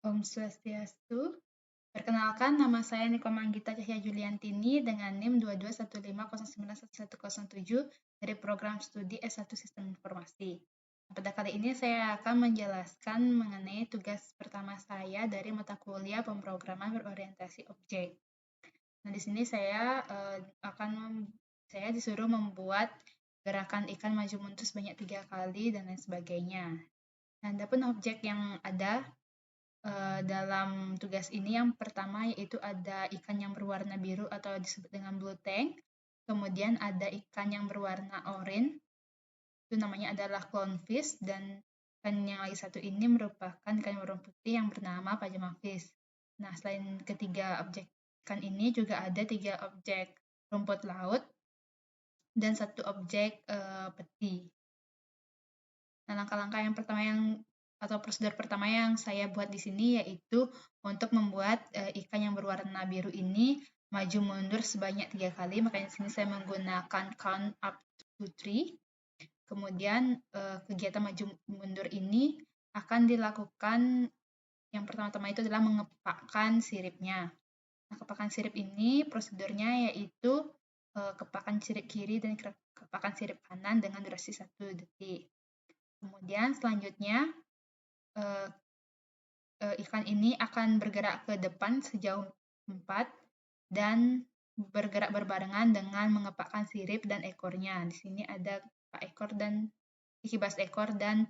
Om Swastiastu. Perkenalkan, nama saya Niko Manggita Cahya Juliantini dengan NIM 2215091107 dari program studi S1 Sistem Informasi. Pada kali ini saya akan menjelaskan mengenai tugas pertama saya dari mata kuliah pemrograman berorientasi objek. Nah, di sini saya disuruh membuat gerakan ikan maju mundur sebanyak 3 kali dan lain sebagainya. Nah, adapun objek yang ada dalam tugas ini yang pertama yaitu ada ikan yang berwarna biru atau disebut dengan blue tank, kemudian ada ikan yang berwarna oranye, itu namanya adalah clownfish, dan ikan yang lagi satu ini merupakan ikan berwarna putih yang bernama pajama fish. Nah, selain ketiga objek ikan ini juga ada 3 objek rumput laut dan 1 objek peti. Nah, langkah-langkah yang pertama atau prosedur pertama yang saya buat di sini yaitu untuk membuat ikan yang berwarna biru ini maju mundur sebanyak 3 kali. Makanya di sini saya menggunakan count up to 3. Kemudian kegiatan maju mundur ini akan dilakukan, yang pertama-tama itu adalah mengepakkan siripnya. Nah, kepakan sirip ini prosedurnya yaitu kepakan sirip kiri dan kepakan sirip kanan dengan durasi 1 detik. Kemudian selanjutnya ikan ini akan bergerak ke depan sejauh 4 dan bergerak berbarengan dengan mengepakkan sirip dan ekornya. Di sini ada pak ekor dan kibas ekor dan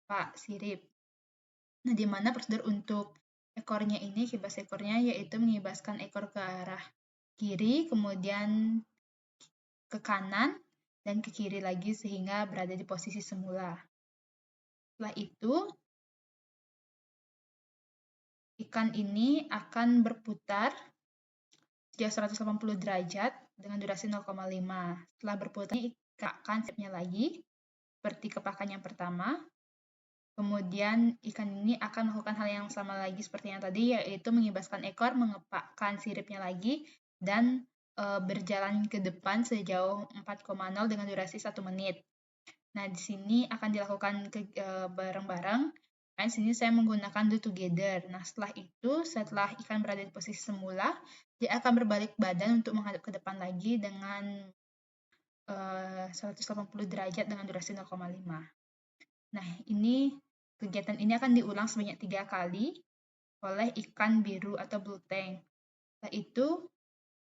pak sirip. Nah, di mana prosedur untuk ekornya ini, kibas ekornya, yaitu mengibaskan ekor ke arah kiri, kemudian ke kanan, dan ke kiri lagi sehingga berada di posisi semula. Setelah itu, ikan ini akan berputar sejauh 180 derajat dengan durasi 0,5. Setelah berputar, ikatkan siripnya lagi, seperti kepakan yang pertama. Kemudian ikan ini akan melakukan hal yang sama lagi seperti yang tadi, yaitu mengibaskan ekor, mengepakkan siripnya lagi, dan berjalan ke depan sejauh 4,0 dengan durasi 1 menit. Nah, di sini akan dilakukan bareng-bareng. Nah, di sini saya menggunakan do together. Nah, setelah ikan berada di posisi semula, dia akan berbalik badan untuk menghadap ke depan lagi dengan 180 derajat dengan durasi 0,5. Nah, kegiatan ini akan diulang sebanyak 3 kali oleh ikan biru atau blue tank. Setelah itu,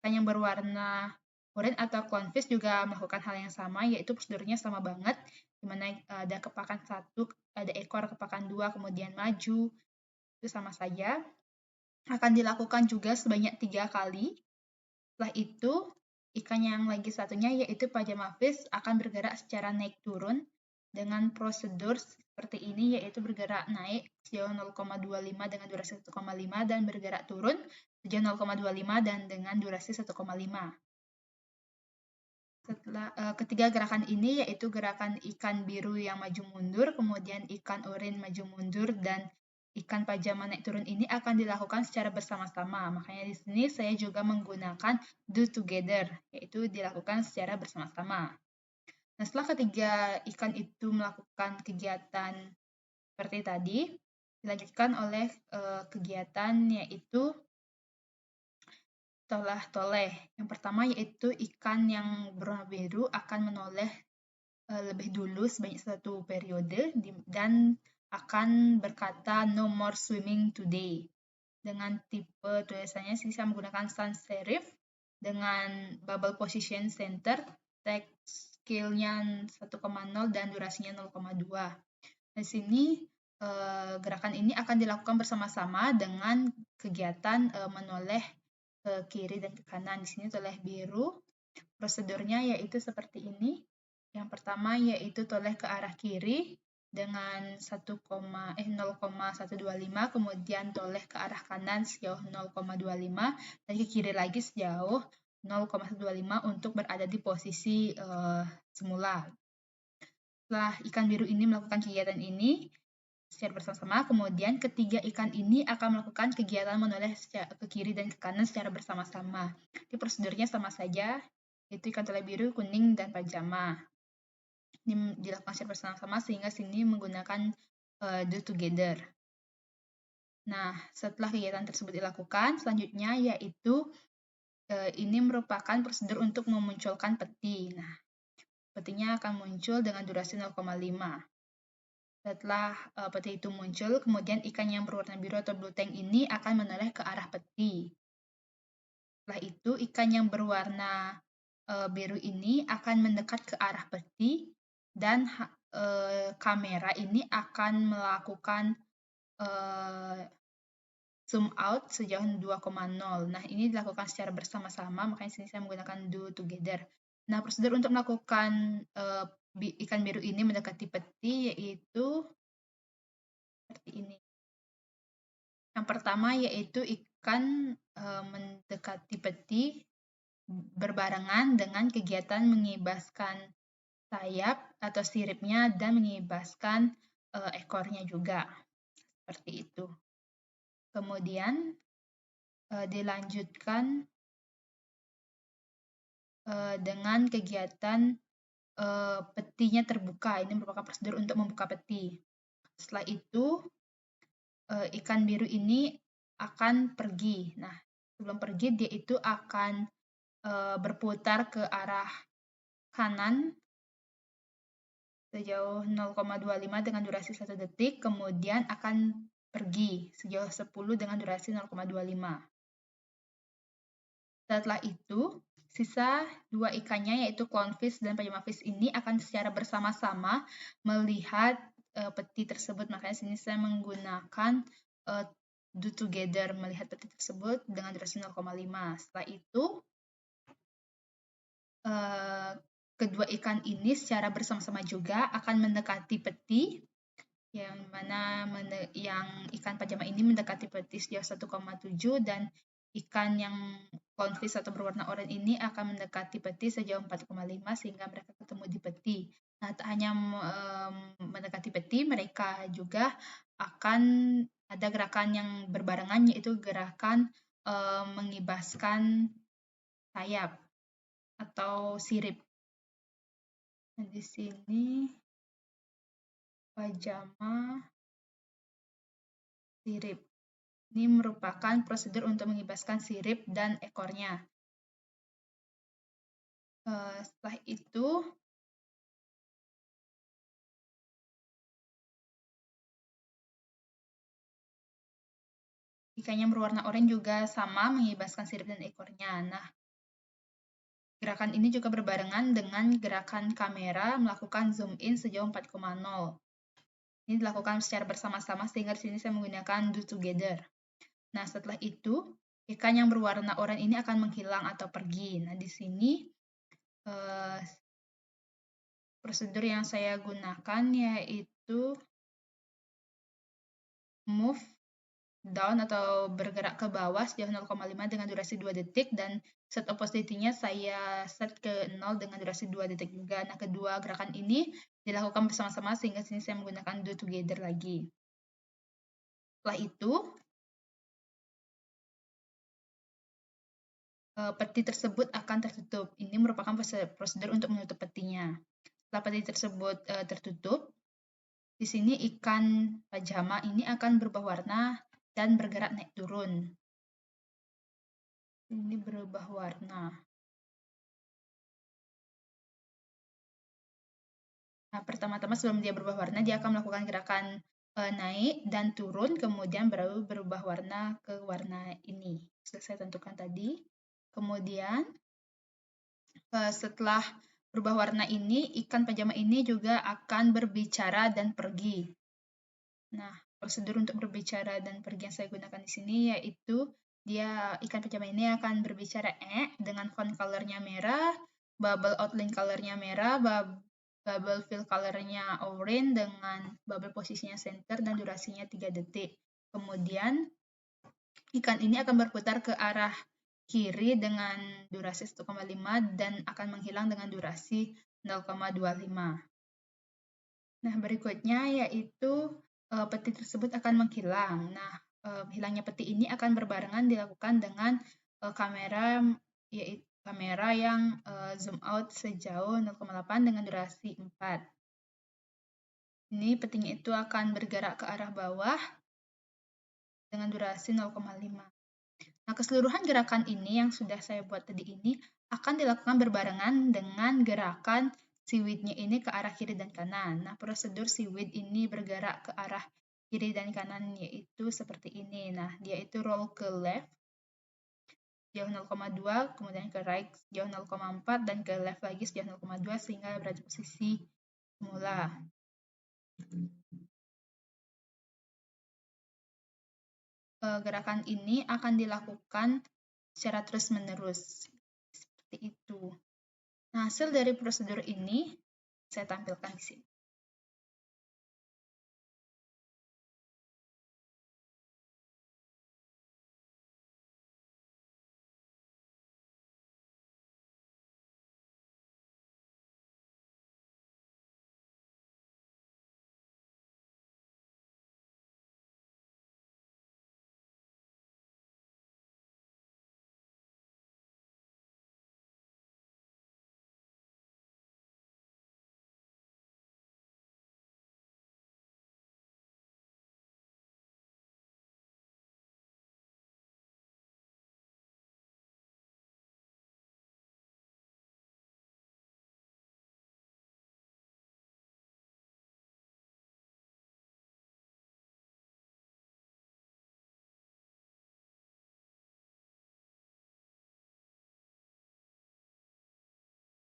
ikan yang berwarna oranye atau clownfish juga melakukan hal yang sama, yaitu prosedurnya sama banget, di mana ada kepakan 1, ada ekor, kepakan 2, kemudian maju, itu sama saja. Akan dilakukan juga sebanyak 3 kali. Setelah itu, ikan yang lagi satunya yaitu pajama fish akan bergerak secara naik turun dengan prosedur seperti ini, yaitu bergerak naik sejauh 0,25 dengan durasi 1,5 dan bergerak turun sejauh 0,25 dan dengan durasi 1,5. Setelah ketiga gerakan ini yaitu gerakan ikan biru yang maju mundur, kemudian ikan oranye maju mundur, dan ikan pajama naik turun ini akan dilakukan secara bersama-sama. Makanya di sini saya juga menggunakan do together, yaitu dilakukan secara bersama-sama. Nah, setelah ketiga ikan itu melakukan kegiatan seperti tadi, dilanjutkan oleh kegiatan yaitu tolah-toleh. Yang pertama yaitu ikan yang berwarna biru akan menoleh lebih dulu sebanyak 1 periode dan akan berkata no more swimming today. Dengan tipe tulisannya saya menggunakan sans serif dengan bubble position center, text scale-nya 1,0 dan durasinya 0,2. Di sini gerakan ini akan dilakukan bersama-sama dengan kegiatan menoleh ke kiri dan ke kanan. Di sini toleh biru. Prosedurnya yaitu seperti ini. Yang pertama yaitu toleh ke arah kiri dengan 0,125, kemudian toleh ke arah kanan sejauh 0,25 dan ke kiri lagi sejauh 0,125 untuk berada di posisi semula. Setelah ikan biru ini melakukan kegiatan ini secara bersama-sama, kemudian ketiga ikan ini akan melakukan kegiatan menoleh ke kiri dan ke kanan secara bersama-sama. Di prosedurnya sama saja, yaitu ikan toleh biru, kuning, dan pajama. Ini dilakukan secara bersama-sama sehingga sini menggunakan do together. Nah, setelah kegiatan tersebut dilakukan, selanjutnya yaitu ini merupakan prosedur untuk memunculkan peti. Nah, petinya akan muncul dengan durasi 0,5. Setelah peti itu muncul, kemudian ikan yang berwarna biru atau blue tank ini akan menoleh ke arah peti. Setelah itu, ikan yang berwarna biru ini akan mendekat ke arah peti dan kamera ini akan melakukan zoom out sejauh 2,0. Nah, ini dilakukan secara bersama-sama, makanya sini saya menggunakan do together. Nah, prosedur untuk melakukan ikan biru ini mendekati peti yaitu seperti ini. Yang pertama yaitu ikan mendekati peti berbarengan dengan kegiatan mengibaskan sayap atau siripnya dan mengibaskan ekornya juga. Seperti itu. Kemudian dilanjutkan dengan kegiatan petinya terbuka. Ini merupakan prosedur untuk membuka peti. Setelah itu, ikan biru ini akan pergi. Nah, sebelum pergi, dia itu akan berputar ke arah kanan sejauh 0,25 dengan durasi 1 detik, kemudian akan pergi sejauh 10 dengan durasi 0,25. Setelah itu, sisa dua ikannya yaitu clownfish dan pajama fish ini akan secara bersama-sama melihat peti tersebut. Makanya sini saya menggunakan do together, melihat peti tersebut dengan durasi 0,5. Setelah itu, kedua ikan ini secara bersama-sama juga akan mendekati peti, yang mana yang ikan pajama ini mendekati peti sejauh 1,7 dan ikan yang clownfish atau berwarna oranye ini akan mendekati peti sejauh 4,5 sehingga mereka ketemu di peti. Nah, tak hanya mendekati peti, mereka juga akan ada gerakan yang berbarengan, yaitu gerakan mengibaskan sayap atau sirip. Nah, di sini pajama sirip. Ini merupakan prosedur untuk mengibaskan sirip dan ekornya. Setelah itu, ikan yang berwarna oranye juga sama mengibaskan sirip dan ekornya. Nah, gerakan ini juga berbarengan dengan gerakan kamera melakukan zoom in sejauh 4,0. Ini dilakukan secara bersama-sama sehingga di sini saya menggunakan do together. Nah, setelah itu, ikan yang berwarna oranye ini akan menghilang atau pergi. Nah, di sini prosedur yang saya gunakan yaitu move down atau bergerak ke bawah sejauh 0,5 dengan durasi 2 detik dan set opacity-nya saya set ke 0 dengan durasi 2 detik juga. Nah, kedua gerakan ini dilakukan bersama-sama sehingga sini saya menggunakan do together lagi. Setelah itu, peti tersebut akan tertutup. Ini merupakan prosedur untuk menutup petinya. Setelah peti tersebut tertutup, di sini ikan pajama ini akan berubah warna dan bergerak naik turun. Ini berubah warna. Nah, pertama-tama sebelum dia berubah warna, dia akan melakukan gerakan naik dan turun, kemudian baru berubah warna ke warna ini. Sudah saya tentukan tadi. Kemudian, setelah berubah warna ini, ikan pajama ini juga akan berbicara dan pergi. Nah, prosedur untuk berbicara dan pergi yang saya gunakan di sini yaitu ikan pajama ini akan berbicara dengan font color-nya merah, bubble outline color-nya merah, bubble fill color-nya orange dengan bubble posisinya center dan durasinya 3 detik. Kemudian ikan ini akan berputar ke arah kiri dengan durasi 1,5 dan akan menghilang dengan durasi 0,25. Nah, berikutnya yaitu peti tersebut akan menghilang. Nah, hilangnya peti ini akan berbarengan dilakukan dengan kamera yang zoom out sejauh 0,8 dengan durasi 4. Ini petinya itu akan bergerak ke arah bawah dengan durasi 0,5. Nah, keseluruhan gerakan ini yang sudah saya buat tadi ini akan dilakukan berbarengan dengan gerakan seaweed-nya ini ke arah kiri dan kanan. Nah, prosedur seaweed ini bergerak ke arah kiri dan kanan yaitu seperti ini. Nah, dia itu roll ke left sejauh 0,2, kemudian ke right sejauh 0,4, dan ke left lagi sejauh 0,2 sehingga berada posisi semula. Gerakan ini akan dilakukan secara terus-menerus. Seperti itu. Nah, hasil dari prosedur ini saya tampilkan di sini.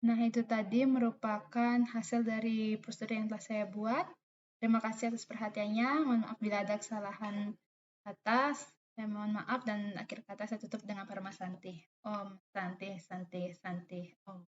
Nah, itu tadi merupakan hasil dari prosedur yang telah saya buat. Terima kasih atas perhatiannya. Mohon maaf bila ada kesalahan kata. Saya mohon maaf dan akhir kata saya tutup dengan Parma Santi. Om Santi Santi Santi Om.